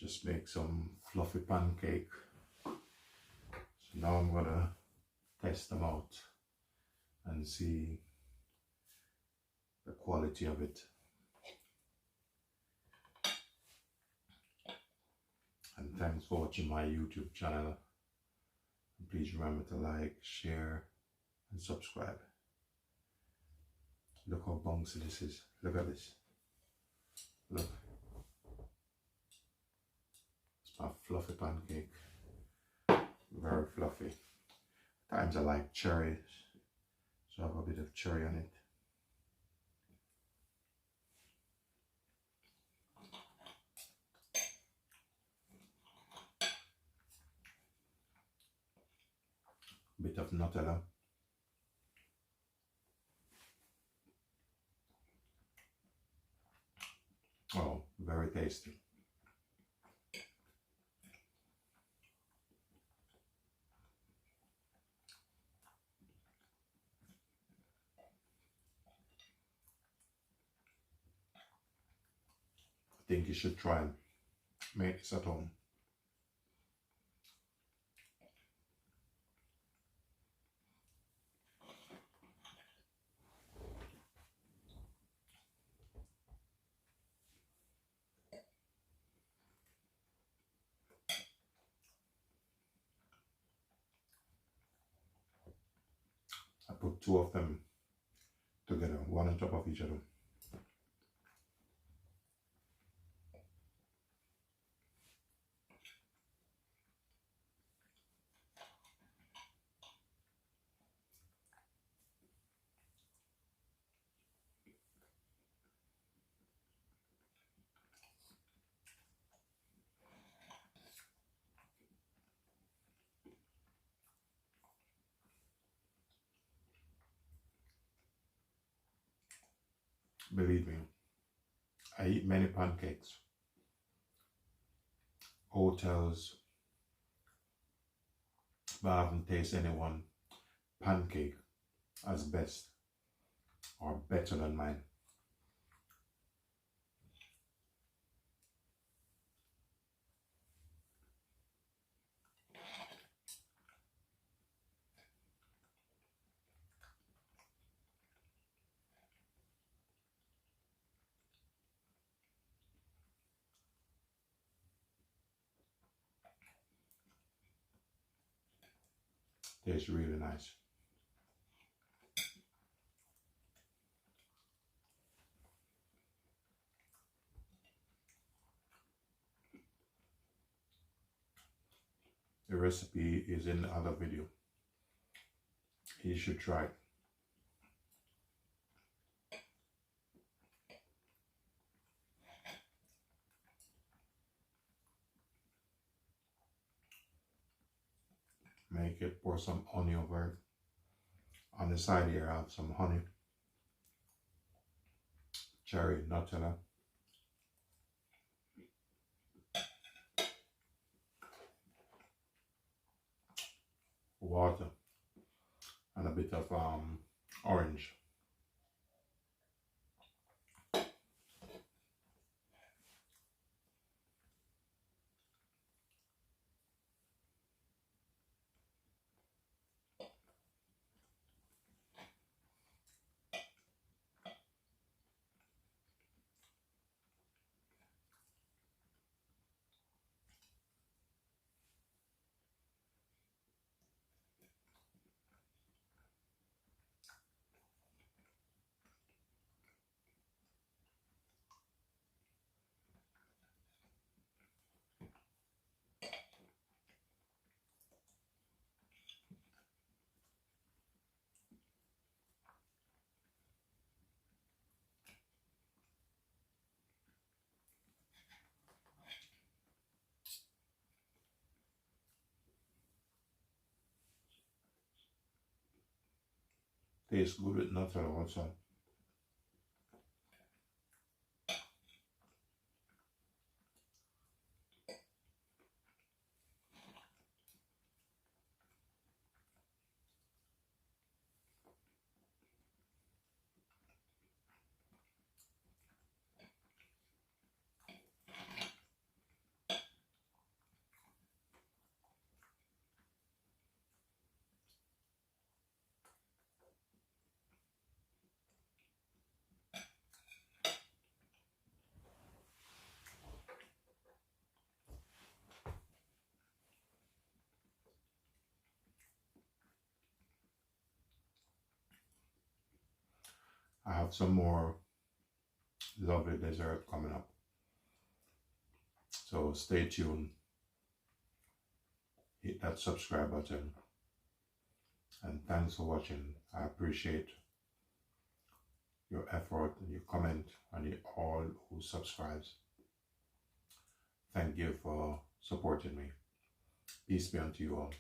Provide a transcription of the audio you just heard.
Just make some fluffy pancake. So now I'm gonna test them out and see the quality of it. And thanks for watching my YouTube channel. And please remember to like, share, and subscribe. Look how bouncy this is. Look at this. Look. It's my fluffy pancake. Very fluffy. At times I like cherry, so I have a bit of cherry on it. Bit of Nutella. Oh, very tasty. I think you should try and make this at home. I put two of them together, one on top of each other. Believe me, I eat many pancakes. Hotels, but I haven't tasted any one pancake as best or better than mine. Tastes really nice. The recipe is in the other video. You should try it. Make it, pour some honey over it. On the side here I have some honey, cherry, Nutella, water, and a bit of orange. Tastes good with Nutella also. I have some more lovely dessert coming up. So stay tuned. Hit that subscribe button. And thanks for watching. I appreciate your effort and your comment and all who subscribes. Thank you for supporting me. Peace be unto you all.